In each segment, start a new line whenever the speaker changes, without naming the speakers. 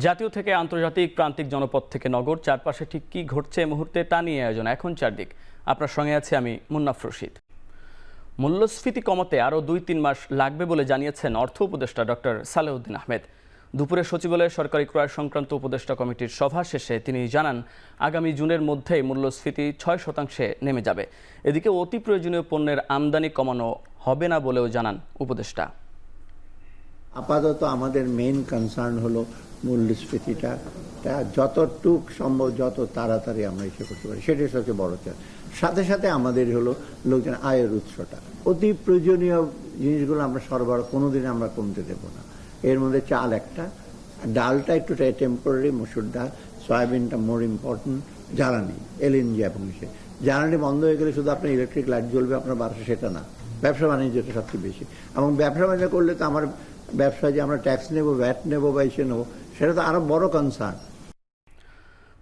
জাতীয় থেকে আন্তর্জাতিক, প্রান্তিক, জনপদ থেকে নগর, চারপাশে ঠিক কী ঘটছে এই মুহূর্তে তা নিয়ে আয়োজন এখন চারদিক। আপনার সঙ্গে আছি আমি মুন্নাফ রশিদ। মূল্যস্ফীতি কমাতে আরও 2-3 মাস লাগবে বলে জানিয়েছেন অর্থ উপদেষ্টা ডক্টর সালেউদ্দিন আহমেদ। দুপুরে সচিবালয়ে সরকারি ক্রয় সংক্রান্ত উপদেষ্টা কমিটির সভা শেষে তিনি জানান, আগামী জুনের মধ্যেই মূল্যস্ফীতি 6% নেমে যাবে। এদিকে অতি প্রয়োজনীয় পণ্যের আমদানি কমানো হবে না বলেও জানান উপদেষ্টা।
আপাতত আমাদের মেইন কনসার্ন হলো মূল্যস্ফীতিটা যতটুক সম্ভব যত তাড়াতাড়ি আমরা ইসে করতে পারি, সেটাই সবচেয়ে বড় চাপ। সাথে সাথে আমাদের হলো লোকজন আয়ের উৎসটা, অতি প্রয়োজনীয় জিনিসগুলো আমরা সরবরাহ কোনোদিন আমরা কমতে দেব না। এর মধ্যে চাল একটা, ডালটা একটু টেম্পোরারি, মসুর ডাল, সয়াবিনটা মোর ইম্পর্টেন্ট, জ্বালানি, এলএনজি এবং সে জ্বালানি বন্ধ হয়ে গেলে শুধু আপনার ইলেকট্রিক লাইট জ্বলবে আপনার বারোশো, সেটা না। ব্যবসা বাণিজ্যটা সবচেয়ে বেশি, এবং ব্যবসা বাণিজ্য করলে তো আমার ব্যবসায় যে আমরা ট্যাক্স নেব, ভ্যাট নেব বা ইসে নেবো, সেটা তো আরো বড় কনসার্ন।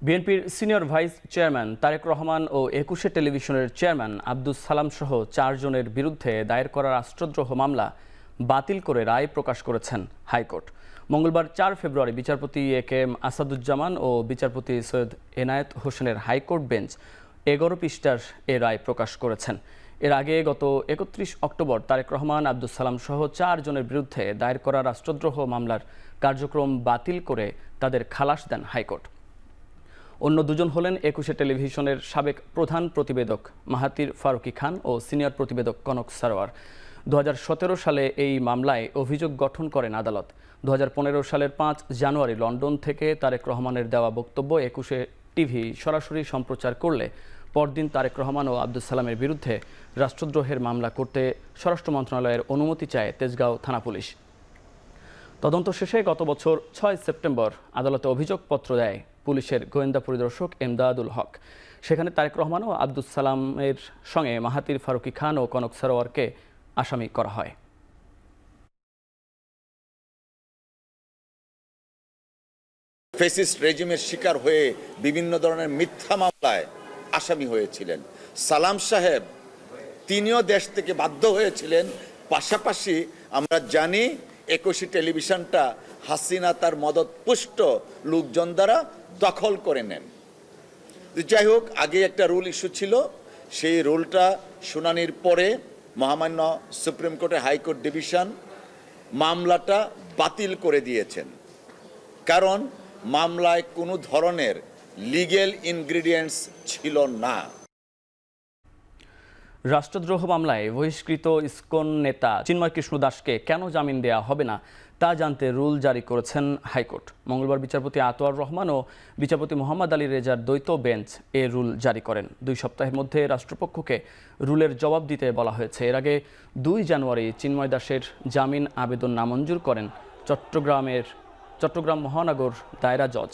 বিএনপির senior vice chairman Tarek Rahman ও 21 টেলিভিশনের চেয়ারম্যান আব্দুস সালাম সহ 4 জনের বিরুদ্ধে দায়ের করা রাষ্ট্রদ্রোহ মামলা বাতিল করে রায় প্রকাশ করেছেন হাইকোর্ট। মঙ্গলবার 4 ফেব্রুয়ারি বিচারপতি এ.কে.এম. আসাদুজ্জামান ও বিচারপতি সৈয়দ এনায়েত হোসেনের হাইকোর্ট বেঞ্চ 11 পৃষ্ঠার এ রায় প্রকাশ করেছেন। এর আগে গত 31 অক্টোবর তারেক রহমান, আব্দুস সালাম সহ 4 জনের বিরুদ্ধে দায়ের করা রাষ্ট্রদ্রোহ মামলার কার্যক্রম বাতিল করে তাদের খালাস দেন হাইকোর্ট। অন্য দুজন হলেন 21 টেলিভিশনের সাবেক প্রধান প্রতিবেদক মাহাতির ফারুকী খান ও সিনিয়র প্রতিবেদক কনক সারোয়ার। 2017 সালে এই মামলায় অভিযোগ গঠন করেন আদালত। 2015 সালের 5 জানুয়ারি লন্ডন থেকে তারেক রহমানের দেওয়া বক্তব্য 21 টিভি সরাসরি সম্প্রচার করলে পরদিন তারেক রহমান ও আব্দুস সালামের বিরুদ্ধে রাষ্ট্রদ্রোহের মামলা করতে স্বরাষ্ট্র মন্ত্রণালয়ের অনুমতি চায় তেজগাঁও থানা পুলিশ। তদন্ত শেষে গত বছর 6 সেপ্টেম্বর আদালতে অভিযোগপত্র দেয় পুলিশের গোয়েন্দা পরিদর্শক এমদাদুল হক। সেখানে তারেক রহমান ও আব্দুস সালামের সঙ্গে মাহাতির ফারুকী খান ও কনক সারোয়ারকে আসামি করা হয়।
ফ্যাসিস্ট রেজিমের শিকার হয়ে বিভিন্ন ধরনের মিথ্যা মামলায় আসামি হয়েছিলেন। সালাম সাহেব তিনিও দেশ থেকে বাধ্য হয়েছিলেন। পাশাপাশি আমরা জানি 21 টেলিভিশনটা হাসিনা তার মদতপুষ্ট লোকজন দ্বারা দখল করে নেন। যাই হোক, আগে একটা রুল ইস্যু ছিল, সেই রুলটা শুনানির পরে মহামান্য সুপ্রিম কোর্টে হাইকোর্ট ডিভিশন মামলাটা বাতিল করে দিয়েছেন, কারণ মামলায় কোনো ধরনের লিগ্যাল ইনগ্রিডিয়েন্টস ছিল না।
রাষ্ট্রদ্রোহ মামলায় বহিষ্কৃত ইসকন নেতা চিন্ময় কৃষ্ণ দাসকে কেন জামিন দেওয়া হবে না তা জানতে রুল জারি করেছেন হাইকোর্ট। মঙ্গলবার বিচারপতি আতোয়ার রহমান ও বিচারপতি মোহাম্মদ আলী রেজার দ্বৈত বেঞ্চ এ রুল জারি করেন। 2 সপ্তাহের মধ্যে রাষ্ট্রপক্ষকে রুলের জবাব দিতে বলা হয়েছে। এর আগে 2 জানুয়ারি চিন্ময় দাসের জামিন আবেদন নামঞ্জুর করেন চট্টগ্রাম মহানগর দায়রা জজ।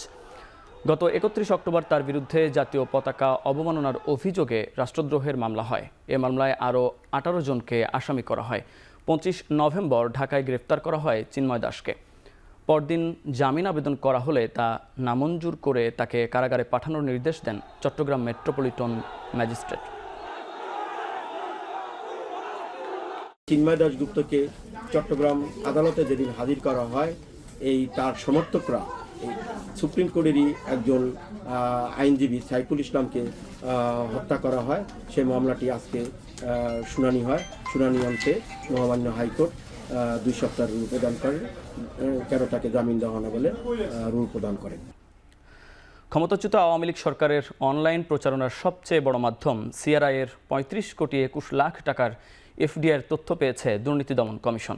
গত 31 অক্টোবর তার বিরুদ্ধে জাতীয় পতাকা অবমাননার অভিযোগে রাষ্ট্রদ্রোহের মামলা হয়। এ মামলায় আরও 18 জনকে আসামি করা হয়। 25 নভেম্বর ঢাকায় গ্রেফতার করা হয় চিন্ময় দাসকে। পরদিন জামিন আবেদন করা হলে তা নামঞ্জুর করে তাকে কারাগারে পাঠানোর নির্দেশ দেন চট্টগ্রাম মেট্রোপলিটন ম্যাজিস্ট্রেট।
চিন্ময় দাশগুপ্তকে চট্টগ্রাম আদালতে যেদিন হাজির করা হয়, তার সমর্থকরা সুপ্রিম কোর্টেরই একজন আইনজীবী সাইফুল ইসলামকে হত্যা করা হয়। সেই মামলাটি আজকে শুনানি হয়। শুনানি অন্তে মহামান্য হাইকোর্ট 2 সপ্তাহ রুল প্রদান করেন, কেন তাকে জামিন দেওয়া না বলে রুল প্রদান করেন।
ক্ষমতাচ্যুত আওয়ামী লীগ সরকারের অনলাইন প্রচারণার সবচেয়ে বড় মাধ্যম সিআরআই-এর 35 কোটি 21 লাখ টাকার এফডিআর তথ্য পেয়েছে দুর্নীতি দমন কমিশন।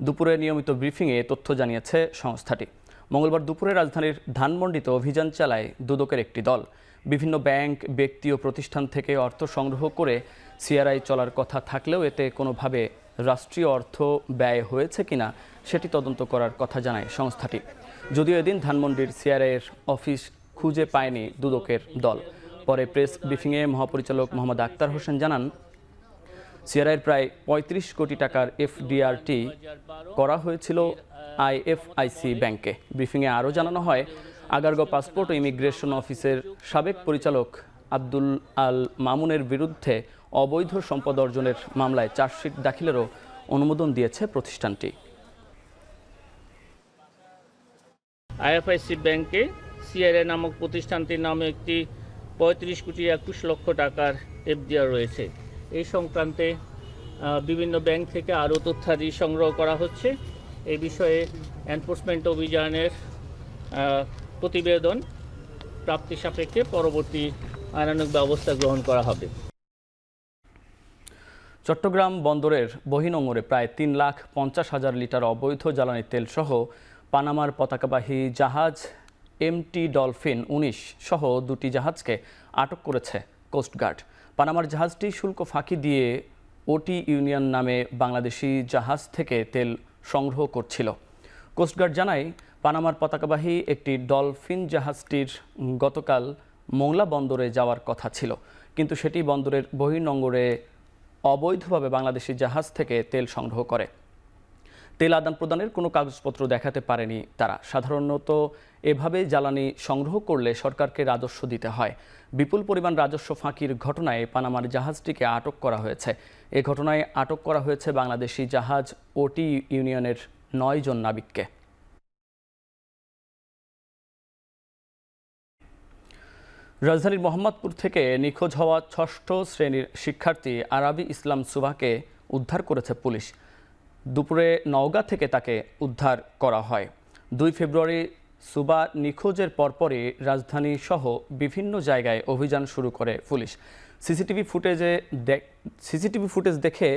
দুপুরে নিয়মিত ব্রিফিংয়ে তথ্য জানিয়েছে সংস্থাটি। মঙ্গলবার দুপুরে রাজধানীর ধানমন্ডিতে অভিযান চালায় দুদকের একটি দল। বিভিন্ন ব্যাংক, ব্যক্তি ও প্রতিষ্ঠান থেকে অর্থ সংগ্রহ করে সিআরআই চলার কথা থাকলেও এতে কোনোভাবে রাষ্ট্রীয় অর্থ ব্যয় হয়েছে কিনা সেটি তদন্ত করার কথা জানায় সংস্থাটি। যদিও এদিন ধানমন্ডির সিআরআইয়ের অফিস খুঁজে পায়নি দুদকের দল। পরে প্রেস ব্রিফিংয়ে মহাপরিচালক মোহাম্মদ আক্তার হোসেন জানান, সিআরআইয়ের প্রায় 35 কোটি টাকার এফডিআরটি করা হয়েছিল আইএফআইসি ব্যাংকে। ব্রিফিংয়ে আরও জানানো হয়, আগারগাঁও পাসপোর্ট ও ইমিগ্রেশন অফিসের সাবেক পরিচালক আব্দুল আল মামুনের বিরুদ্ধে অবৈধ সম্পদ অর্জনের মামলায় চার্জশিট দাখিলেরও অনুমোদন দিয়েছে প্রতিষ্ঠানটি।
আইএফআইসি ব্যাংকে সিআরএ নামক প্রতিষ্ঠানটির নামে একটি 35,21,00,000 টাকার এফডিআর রয়েছে। এই সংক্রান্তে বিভিন্ন ব্যাংক থেকে আরও তথ্যাদি সংগ্রহ করা হচ্ছে। এই বিষয়ে এনফোর্সমেন্ট অভিযানের প্রতিবেদন প্রাপ্তি সাপেক্ষে পরবর্তী আইনানুগ ব্যবস্থা গ্রহণ করা হবে।
চট্টগ্রাম বন্দরের বহিনোঙরে প্রায় 3,50,000 লিটার অবৈধ জ্বালানি তেল সহ পানামার পতাকাবাহী জাহাজ এমটি ডলফিন 19 সহ 2টি জাহাজকে আটক করেছে কোস্টগার্ড। পানামার জাহাজটি শুল্ক ফাঁকি দিয়ে ওটি ইউনিয়ন নামে বাংলাদেশি জাহাজ থেকে তেল সংগ্রহ করছিল। কোস্টগার্ড জানায়, পানামার পতাকাবাহী একটি ডলফিন জাহাজটির গতকাল মোংলা বন্দরে যাওয়ার কথা ছিল, কিন্তু সেটি বন্দরের বহির্নোঙরে অবৈধভাবে বাংলাদেশি জাহাজ থেকে তেল সংগ্রহ করে। তেল আদান প্রদানের কোনো কাগজপত্র দেখাতে পারেনি তারা। সাধারণত এভাবে জ্বালানি সংগ্রহ করলে সরকারকে রাজস্ব দিতে হয়। বিপুল পরিমাণ রাজস্ব ফাঁকির ঘটনায় পানামার জাহাজটিকে আটক করা হয়েছে। এ ঘটনায় আটক করা হয়েছে বাংলাদেশি জাহাজ ওটি ইউনিয়নের 9 জন নাবিককে। রাজধানীর মোহাম্মদপুর থেকে নিখোঁজ হওয়া 6ষ্ঠ শ্রেণীর শিক্ষার্থী আরাবি ইসলাম সুবাকে উদ্ধার করেছে পুলিশ। দুপুরে নওগাঁ থেকে তাকে উদ্ধার করা হয়। 2 ফেব্রুয়ারি সুবা নিখোঁজের পরপরই রাজধানী সহ বিভিন্ন জায়গায় অভিযান শুরু করে পুলিশ। সিসিটিভি ফুটেজ দেখে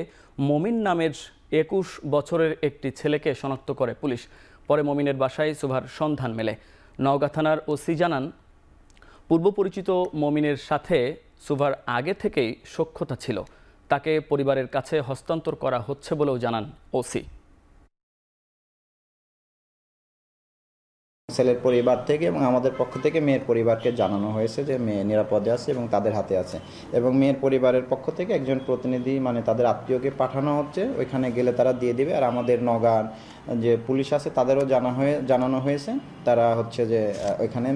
মমিন নামের 21 বছরের একটি ছেলেকে শনাক্ত করে পুলিশ। পরে মমিনের বাসায় সুবার সন্ধান মেলে। নওগাঁ থানার ওসি জানান, পূর্ব পরিচিত মমিনের সাথে সুভার আগে থেকেই সখ্যতা ছিল। তাকে পরিবারের কাছে হস্তান্তর করা হচ্ছে বলেও জানান ওসি।
ছেলের পরিবার থেকে এবং আমাদের পক্ষ থেকে মেয়ের পরিবারকে জানানো হয়েছে যে মেয়ে নিরাপদে আছে এবং তাদের হাতে আছে, এবং মেয়ের পরিবারের পক্ষ থেকে একজন প্রতিনিধি মানে তাদের আত্মীয়কে পাঠানো হচ্ছে, ওইখানে গেলে তারা দিয়ে দিবে। আর আমাদের নওগাঁ যে পুলিশ আছে তাদেরও জানানো হয়েছে, তারা হচ্ছে যে ওইখানে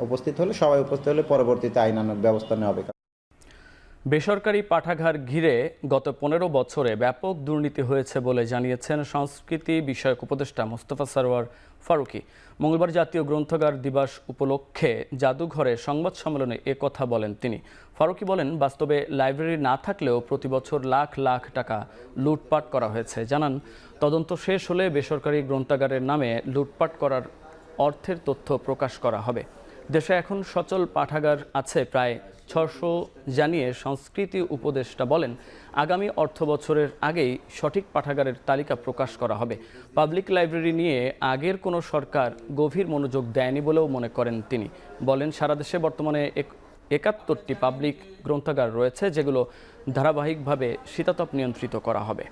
উপস্থিত হলে সবাই উপস্থিত হলে পরবর্তীতে আইনানুগ ব্যবস্থা নেওয়া হবে।
বেসরকারি পাঠাগার ঘিরে গত 15 বছরে ব্যাপক দুর্নীতি হয়েছে বলে জানিয়েছেন সংস্কৃতি বিষয়ক উপদেষ্টা মোস্তফা সরওয়ার ফারুকী। মঙ্গলবার জাতীয় গ্রন্থাগার দিবস উপলক্ষে জাদুঘরে সংবাদ সম্মেলনে একথা বলেন তিনি। ফারুকী বলেন, বাস্তবে লাইব্রেরি না থাকলেও প্রতি বছর লাখ লাখ টাকা লুটপাট করা হয়েছে। জানান, তদন্ত শেষ হলে বেসরকারি গ্রন্থাগারের নামে লুটপাট করার অর্থের তথ্য প্রকাশ করা হবে। দেশে এখন সচল পাঠাগার আছে প্রায় 600 জানিয়ে সংস্কৃতি উপদেষ্টা বলেন, আগামী অর্থ বছরের আগেই সঠিক পাঠাগারের তালিকা প্রকাশ করা হবে। পাবলিক লাইব্রেরি নিয়ে আগের কোনো সরকার গভীর মনোযোগ দেয়নি বলেও মনে করেন তিনি। বলেন, সারা দেশে বর্তমানে 71টি পাবলিক গ্রন্থাগার রয়েছে, যেগুলো ধারাবাহিকভাবে শীতাতপ নিয়ন্ত্রিত করা হবে।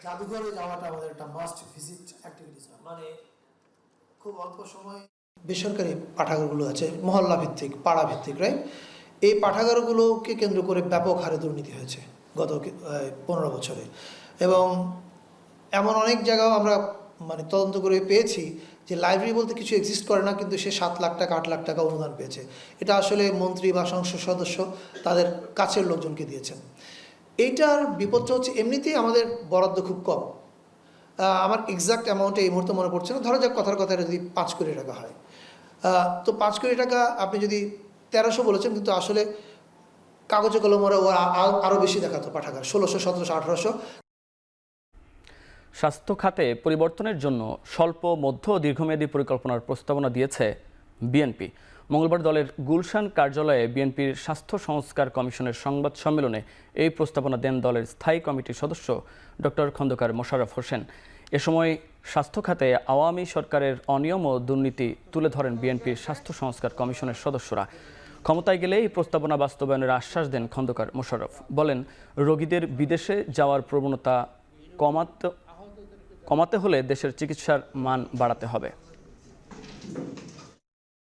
জাদুঘরে যাওয়াটা আমাদের একটা মাস্ট ভিজিট অ্যাক্টিভিটিস, মানে খুব অল্প সময় বেসরকারি পাঠাগারগুলো আছে মহল্লা ভিত্তিক, পাড়া ভিত্তিক, রাইট? এই পাঠাগারগুলোকে কেন্দ্র করে ব্যাপক হারে দুর্নীতি হয়েছে গত 15 বছরে, এবং এমন অনেক জায়গাও আমরা মানে তদন্ত করে পেয়েছি যে লাইব্রেরি বলতে কিছু এক্সিস্ট করে না, কিন্তু সে 7 লাখ টাকা 8 লাখ টাকা অনুদান পেয়েছে। এটা আসলে মন্ত্রী বা সংসদ সদস্য তাদের কাছের লোকজনকে দিয়েছেন। এইটার বিপদটা হচ্ছে এমনিতেই আমাদের বরাদ্দ খুব কম। আমার এক্সাক্ট অ্যামাউন্টে এই মুহূর্তে মনে পড়ছে না, ধরা যাক কথার কথা যদি 5 কোটি টাকা হয়, তো 5 কোটি টাকা আপনি যদি 1300 বলেছেন, কিন্তু আসলে কাগজে কলমে ও আরও বেশি দেখাতো পাঠাগার, 1600, 1700, 1800।
স্বাস্থ্য খাতে পরিবর্তনের জন্য স্বল্প, মধ্য ও দীর্ঘমেয়াদী পরিকল্পনার প্রস্তাবনা দিয়েছে বিএনপি। মঙ্গলবার দলের গুলশান কার্যালয়ে বিএনপির স্বাস্থ্য সংস্কার কমিশনের সংবাদ সম্মেলনে এই প্রস্তাবনা দেন দলের স্থায়ী কমিটির সদস্য ডক্টর খন্দকার মোশাররফ হোসেন। এ সময় স্বাস্থ্য খাতে আওয়ামী সরকারের অনিয়ম ও দুর্নীতি তুলে ধরেন বিএনপির স্বাস্থ্য সংস্কার কমিশনের সদস্যরা। ক্ষমতায় গেলে এই প্রস্তাবনা বাস্তবায়নের আশ্বাস দেন খন্দকার মোশাররফ। বলেন, রোগীদের বিদেশে যাওয়ার প্রবণতা কমাতে হলে দেশের চিকিৎসার মান বাড়াতে হবে।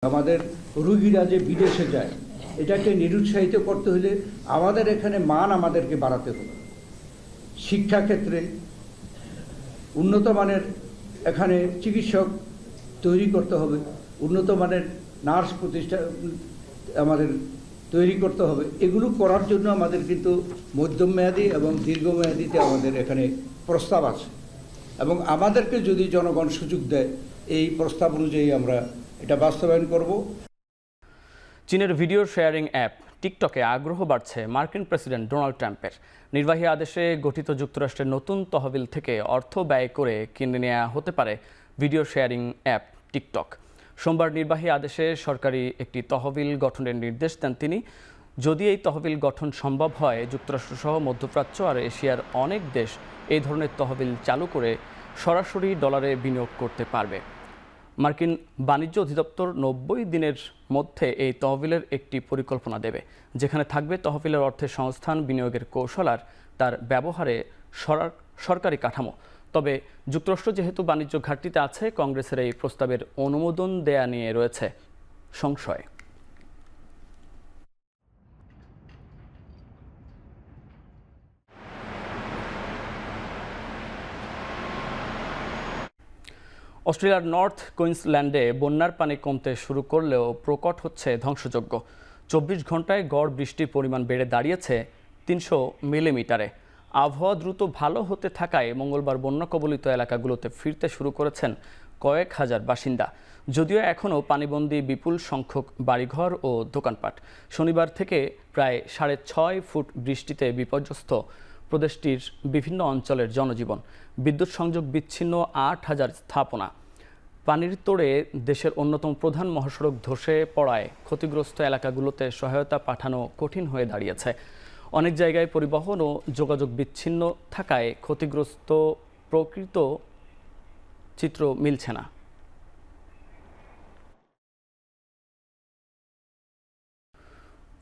আমাদের রোগীরা যে বিদেশে যায়, এটাকে নিরুৎসাহিত করতে হলে আমাদের এখানে মান আমাদেরকে বাড়াতে হবে। শিক্ষাক্ষেত্রে উন্নত মানের এখানে চিকিৎসক তৈরি করতে হবে, উন্নত মানের নার্স প্রতিষ্ঠান আমাদের তৈরি করতে হবে। এগুলো করার জন্য আমাদের কিন্তু মধ্যমেয়াদী এবং দীর্ঘমেয়াদীতে আমাদের এখানে প্রস্তাব আছে, এবং আমাদেরকে যদি জনগণ সুযোগ দেয় এই প্রস্তাব অনুযায়ী আমরা এটা বাস্তবায়ন করব।
চীনের ভিডিও শেয়ারিং অ্যাপ টিকটকে আগ্রহ বাড়ছে মার্কিন প্রেসিডেন্ট ডোনাল্ড ট্রাম্পের। নির্বাহী আদেশে গঠিত যুক্তরাষ্ট্রের নতুন তহবিল থেকে অর্থ ব্যয় করে কিনে নেওয়া হতে পারে ভিডিও শেয়ারিং অ্যাপ টিকটক। সোমবার নির্বাহী আদেশে সরকারি একটি তহবিল গঠনের নির্দেশ দেন তিনি। যদি এই তহবিল গঠন সম্ভব হয়, যুক্তরাষ্ট্রসহ মধ্যপ্রাচ্য আর এশিয়ার অনেক দেশ এই ধরনের তহবিল চালু করে সরাসরি ডলারে বিনিয়োগ করতে পারবে। মার্কিন বাণিজ্য অধিদপ্তর 90 দিনের মধ্যে এই তহবিলের একটি পরিকল্পনা দেবে, যেখানে থাকবে তহবিলের অর্থের সংস্থান, বিনিয়োগের কৌশল আর তার ব্যবহারে সরকারি কাঠামো। তবে যুক্তরাষ্ট্র যেহেতু বাণিজ্য ঘাটতিতে আছে, কংগ্রেসের এই প্রস্তাবের অনুমোদন দেয়া নিয়ে রয়েছে সংশয়। অস্ট্রেলিয়ার নর্থ কুইন্সল্যান্ডে বন্যার পানি কমতে শুরু করলেও প্রকট হচ্ছে ধ্বংসযজ্ঞ। 24 ঘন্টায় গড় বৃষ্টির পরিমাণ বেড়ে দাঁড়িয়েছে 300 মিলিমিটারে। আবহাওয়া দ্রুত ভালো হতে থাকায় মঙ্গলবার বন্যা কবলিত এলাকাগুলোতে ফিরতে শুরু করেছেন কয়েক হাজার বাসিন্দা। যদিও এখনও পানিবন্দী বিপুল সংখ্যক বাড়িঘর ও দোকানপাট। শনিবার থেকে প্রায় 6.5 ফুট বৃষ্টিতে বিপর্যস্ত প্রদেশটির বিভিন্ন অঞ্চলের জনজীবন। বিদ্যুৎ সংযোগ বিচ্ছিন্ন 8,000 স্থাপনা। পানির তোড়ে দেশের অন্যতম প্রধান মহাসড়ক ধসে পড়ায় ক্ষতিগ্রস্ত এলাকাগুলোতে সহায়তা পাঠানো কঠিন হয়ে দাঁড়িয়েছে। অনেক জায়গায় পরিবহন ও যোগাযোগ বিচ্ছিন্ন থাকায় ক্ষতিগ্রস্ত প্রকৃত চিত্র মিলছে না।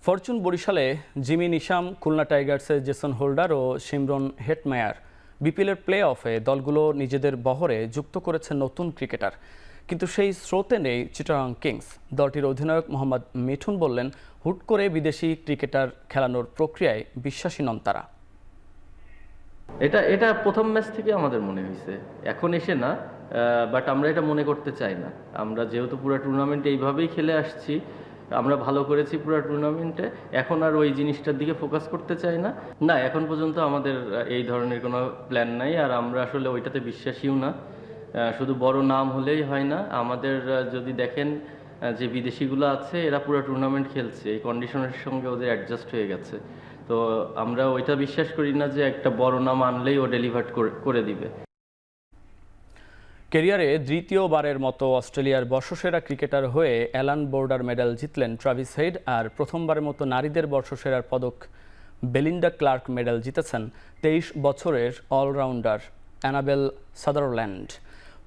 ফরচুন বরিশালে জিমি নিশাম, খুলনা টাইগার্সের জেসন হোল্ডার ও শিমরন হেটমায়ার বিপিএলের প্লে অফে দলগুলো নিজেদের বহরে যুক্ত করেছে নতুন ক্রিকেটার। কিন্তু সেই স্রোতে নেই চিটাগাং কিংস। দলটির অধিনায়ক মোহাম্মদ মিঠুন বললেন, হুট করে বিদেশি ক্রিকেটার খেলানোর প্রক্রিয়ায় বিশ্বাসী নন তারা।
এটা প্রথম ম্যাচ থেকে আমাদের মনে হয়েছে, এখন এসে না, বাট আমরা এটা মনে করতে চাই না। আমরা যেহেতু পুরো টুর্নামেন্টে এইভাবেই খেলে আসছি, আমরা ভালো করেছি পুরো টুর্নামেন্টে, এখন আর ওই জিনিসটার দিকে ফোকাস করতে চাই না। না, এখন পর্যন্ত আমাদের এই ধরনের কোনো প্ল্যান নাই, আর আমরা আসলে ওইটাতে বিশ্বাসীও না। শুধু বড় নাম হলেই হয় না, আমাদের যদি দেখেন যে বিদেশিগুলো আছে, এরা পুরো টুর্নামেন্ট খেলছে, এই কন্ডিশনের সঙ্গে ওদের অ্যাডজাস্ট হয়ে গেছে। তো আমরা ওইটা বিশ্বাস করি না যে একটা বড় নাম আনলেই ও ডেলিভার করে দিবে।
ক্যারিয়ারে দ্বিতীয়বারের মতো অস্ট্রেলিয়ার বর্ষসেরা ক্রিকেটার হয়ে অ্যালান বোর্ডার মেডেল জিতলেন ট্রাভিস হেড। আর প্রথমবারের মতো নারীদের বর্ষসেরার পদক বেলিন্ডা ক্লার্ক মেডেল জিতেছেন 23 বছরের অলরাউন্ডার অ্যানাবেল সাদারল্যান্ড।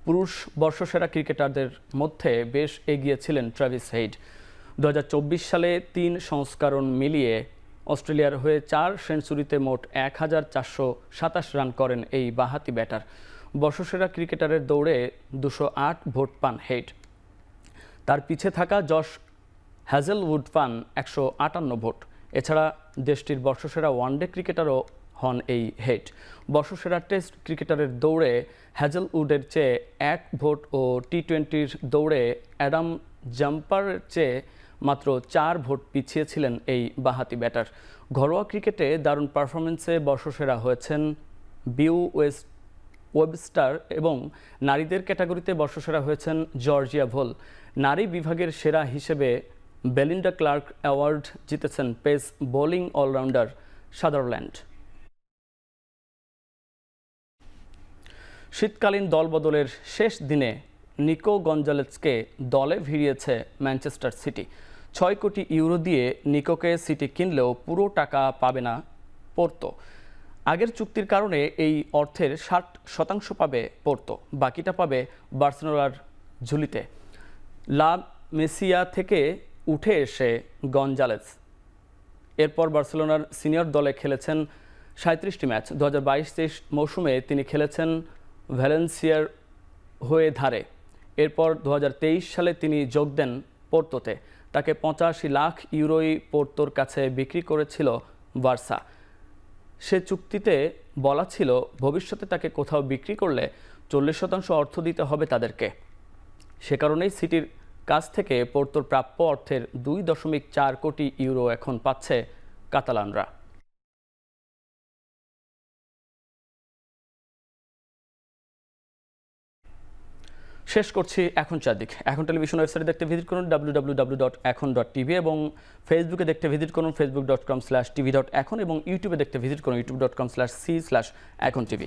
পুরুষ বর্ষসেরা ক্রিকেটারদের মধ্যে বেশ এগিয়ে ছিলেন ট্রাভিস হেড। 2024 সালে 3 সংস্করণ মিলিয়ে অস্ট্রেলিয়ার হয়ে 4 সেঞ্চুরিতে মোট 1427 রান করেন এই বাঁহাতি ব্যাটার। বর্ষসেরা ক্রিকেটারের দৌড়ে 208 ভোট পান হেড। তার পিছে থাকা জশ হ্যাজেলউড পান 158 ভোট। এছাড়া দেশটির বর্ষসেরা ওয়ানডে ক্রিকেটারও হন এই হেড। বর্ষসেরা টেস্ট ক্রিকেটারের দৌড়ে হ্যাজেলউডের চেয়ে 1 ভোট ও টি-20-র দৌড়ে অ্যাডাম জাম্পারের চেয়ে মাত্র 4 ভোট পিছিয়ে ছিলেন এই বাঁহাতি ব্যাটার। ঘরোয়া ক্রিকেটে দারুণ পারফরমেন্সে বর্ষসেরা হয়েছেন বিউ ওয়েবস্টার এবং নারীদের ক্যাটাগরিতে বর্ষসেরা হয়েছেন জর্জিয়া ভোল। নারী বিভাগের সেরা হিসেবে বেলিন্ডা ক্লার্ক অ্যাওয়ার্ড জিতেছেন পেস বোলিং অলরাউন্ডার সাদারল্যান্ড। শীতকালীন দলবদলের শেষ দিনে নিকো গঞ্জালেজকে দলে ভিড়িয়েছে ম্যানচেস্টার সিটি। 6 কোটি ইউরো দিয়ে নিকোকে সিটি কিনলেও পুরো টাকা পাবে না পোর্তো। আগের চুক্তির কারণে এই অর্থের 60% পাবে পোর্তো, বাকিটা পাবে বার্সেলোনার ঝুলিতে। লা মেসিয়া থেকে উঠে এসে গঞ্জালেজ এরপর বার্সেলোনার সিনিয়র দলে খেলেছেন 37টি ম্যাচ। 2022-23 মৌসুমে তিনি খেলেছেন ভ্যালেন্সিয়ার হয়ে ধারে। এরপর 2023 সালে তিনি যোগ দেন পোর্তোতে। তাকে 85 লাখ ইউরোই পোর্তোর কাছে বিক্রি করেছিল বার্সা। সে চুক্তিতে বলা ছিল ভবিষ্যতে তাকে কোথাও বিক্রি করলে 40% অর্থ দিতে হবে তাদেরকে। সে কারণেই সিটির কাছ থেকে পোর্তোর প্রাপ্য অর্থের 2.4 কোটি ইউরো এখন পাচ্ছে কাতালানরা। শেষ করছি এখন চারদিক। এখন টেলিভিশন ওয়েবসাইটে দেখতে ভিজিট করুন www.ekon.tv এবং ফেসবুকে দেখতে ভিজিট করুন facebook.com/tv.ekon এবং ইউটিউবে দেখতে ভিজিট করুন youtube.com/c/ekontv।